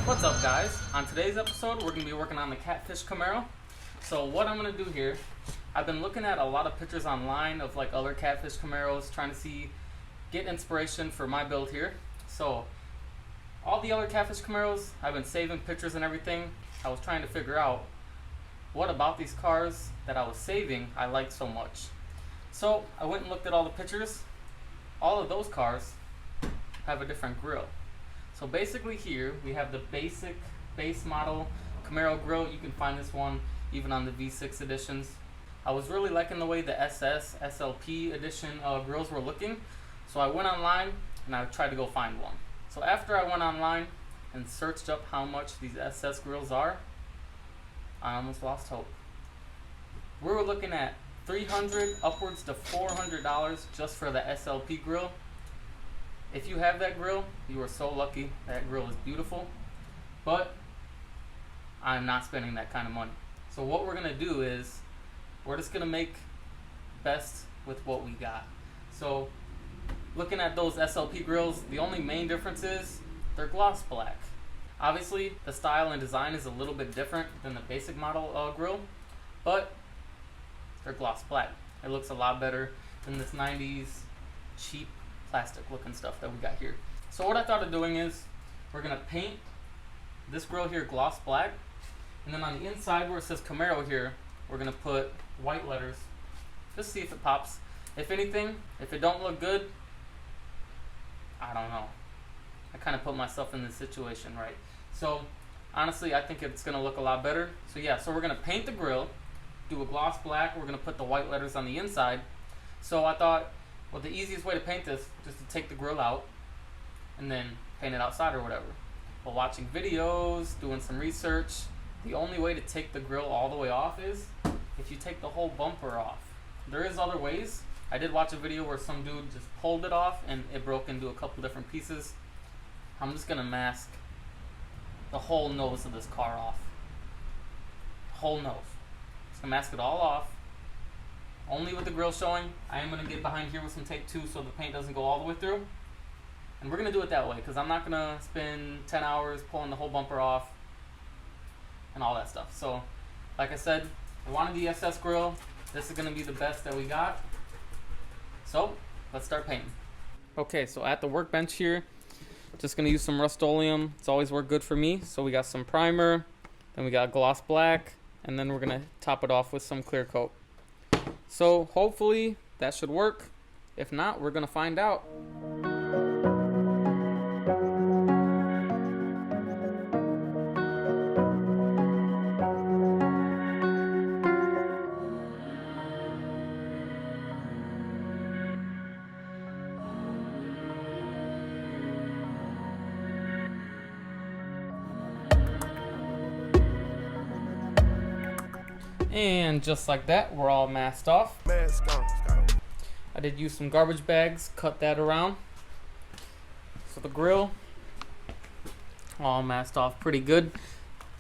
What's up, guys? On today's episode, we're going to be working on the Catfish Camaro. So what I'm going to do here, I've been looking at a lot of pictures online of like other Catfish Camaros, trying to get inspiration for my build here. So all the other Catfish Camaros, I've been saving pictures and everything. I was trying to figure out what about these cars that I was saving I liked so much. So I went and looked at all the pictures. All of those cars have a different grille. So basically here we have the base model Camaro grille. You can find this one even on the V6 editions. I was really liking the way the SS, SLP edition grills were looking. So I went online and I tried to go find one. So after I went online and searched up how much these SS grills are, I almost lost hope. We were looking at $300 upwards to $400 just for the SLP grill. If you have that grill, you are so lucky. That grill is beautiful, but I'm not spending that kind of money. So what we're gonna do is we're just gonna make best with what we got. So looking at those SLP grills, the only main difference is they're gloss black. Obviously the style and design is a little bit different than the basic model grill, but they're gloss black. It looks a lot better than this 90s cheap plastic looking stuff that we got here. So what I thought of doing is we're gonna paint this grill here gloss black, and then on the inside where it says Camaro here, we're gonna put white letters. Just see if it pops. If anything, if it don't look good, I don't know. I kind of put myself in this situation, right? So honestly, I think it's gonna look a lot better. So yeah, so we're gonna paint the grill, do a gloss black. We're gonna put the white letters on the inside. So I thought, well, the easiest way to paint this is just to take the grill out and then paint it outside or whatever. While watching videos, doing some research, the only way to take the grill all the way off is if you take the whole bumper off. There is other ways. I did watch a video where some dude just pulled it off and it broke into a couple different pieces. I'm just gonna mask the whole nose of this car off. Whole nose. Just gonna mask it all off. Only with the grill showing. I am going to get behind here with some tape too so the paint doesn't go all the way through. And we're going to do it that way because I'm not going to spend 10 hours pulling the whole bumper off and all that stuff. So like I said, I wanted the SS grill. This is going to be the best that we got. So let's start painting. Okay, so at the workbench here, just going to use some Rust-Oleum. It's always worked good for me. So we got some primer, then we got gloss black, and then we're going to top it off with some clear coat. So hopefully that should work. If not, we're gonna find out. And just like that, we're all masked off. I did use some garbage bags, cut that around. So the grill, all masked off pretty good.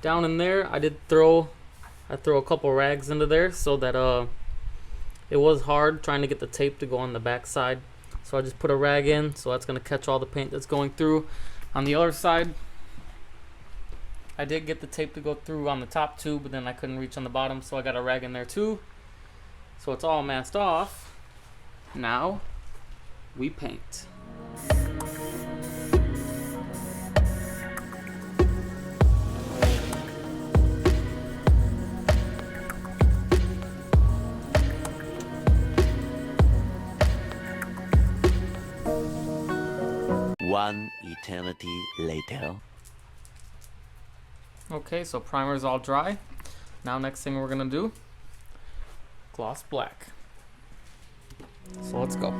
Down in there, I throw a couple rags into there so that it was hard trying to get the tape to go on the back side. So I just put a rag in, so that's gonna catch all the paint that's going through. On the other side, I did get the tape to go through on the top too, but then I couldn't reach on the bottom, so I got a rag in there too. So it's all masked off. Now we paint. One eternity later. Okay, so primer's all dry. Now next thing we're gonna do, gloss black. So let's go.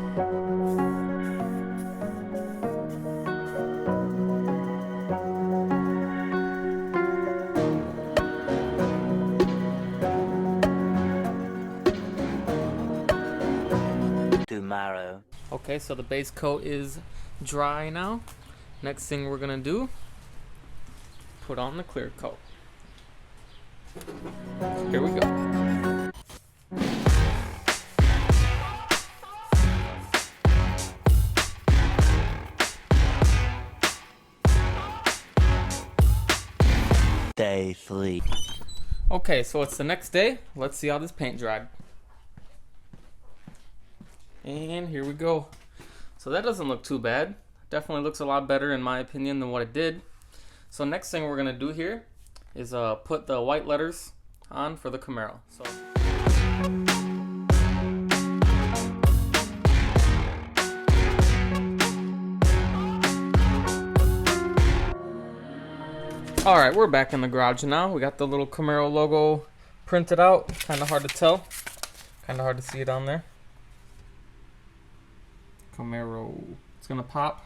Tomorrow. Okay, so the base coat is dry now. Next thing we're gonna do, put on the clear coat. Here we go. Day 3. Okay, so it's the next day. Let's see how this paint dried. And here we go. So that doesn't look too bad. Definitely looks a lot better in my opinion than what it did. So next thing we're gonna do here is put the white letters on for the Camaro. So alright, we're back in the garage now. We got the little Camaro logo printed out. Kinda hard to tell. Kinda hard to see it on there. Camaro. It's gonna pop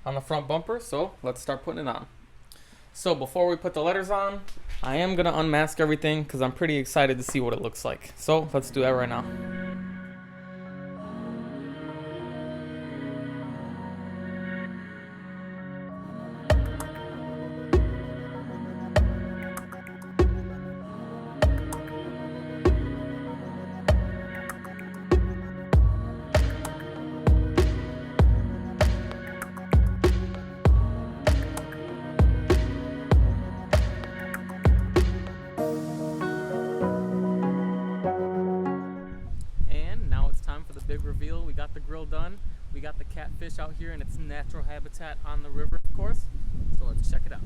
on the front bumper, so let's start putting it on. So before we put the letters on, I am gonna unmask everything because I'm pretty excited to see what it looks like. So let's do that right now. Big reveal. We got the grill done. We got the catfish out here in its natural habitat on the river, of course. So let's check it out.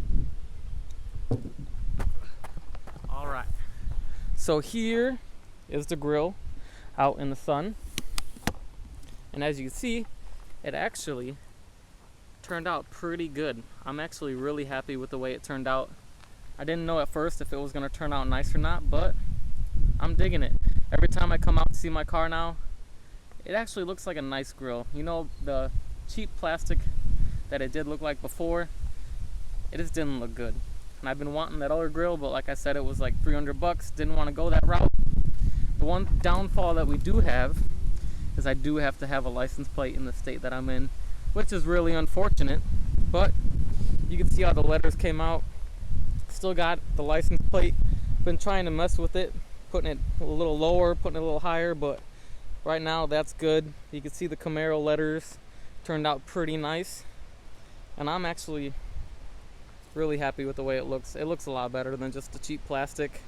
All right. So here is the grill out in the sun. And as you can see, it actually turned out pretty good. I'm actually really happy with the way it turned out. I didn't know at first if it was going to turn out nice or not, but I'm digging it. Every time I come out to see my car now, it actually looks like a nice grill. You know, the cheap plastic that it did look like before, it just didn't look good. And I've been wanting that other grill, but like I said, it was like 300 bucks. Didn't want to go that route. The one downfall that we do have is I do have to have a license plate in the state that I'm in, which is really unfortunate. But you can see how the letters came out. Still got the license plate. Been trying to mess with it, putting it a little lower, putting it a little higher, but right now that's good. You can see the Camaro letters turned out pretty nice. And I'm actually really happy with the way it looks. It looks a lot better than just the cheap plastic.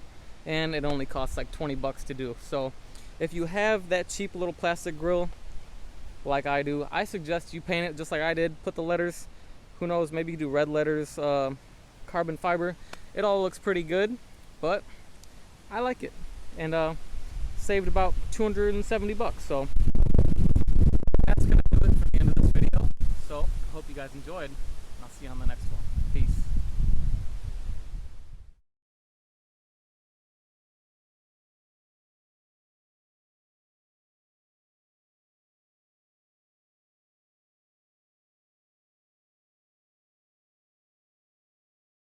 And it only costs like 20 bucks to do. So if you have that cheap little plastic grill like I do, I suggest you paint it just like I did. Put the letters, who knows, maybe you do red letters, carbon fiber. It all looks pretty good, but I like it. And saved about 270 bucks. So that's gonna do it for the end of this video. So I hope you guys enjoyed, and I'll see you on the next one.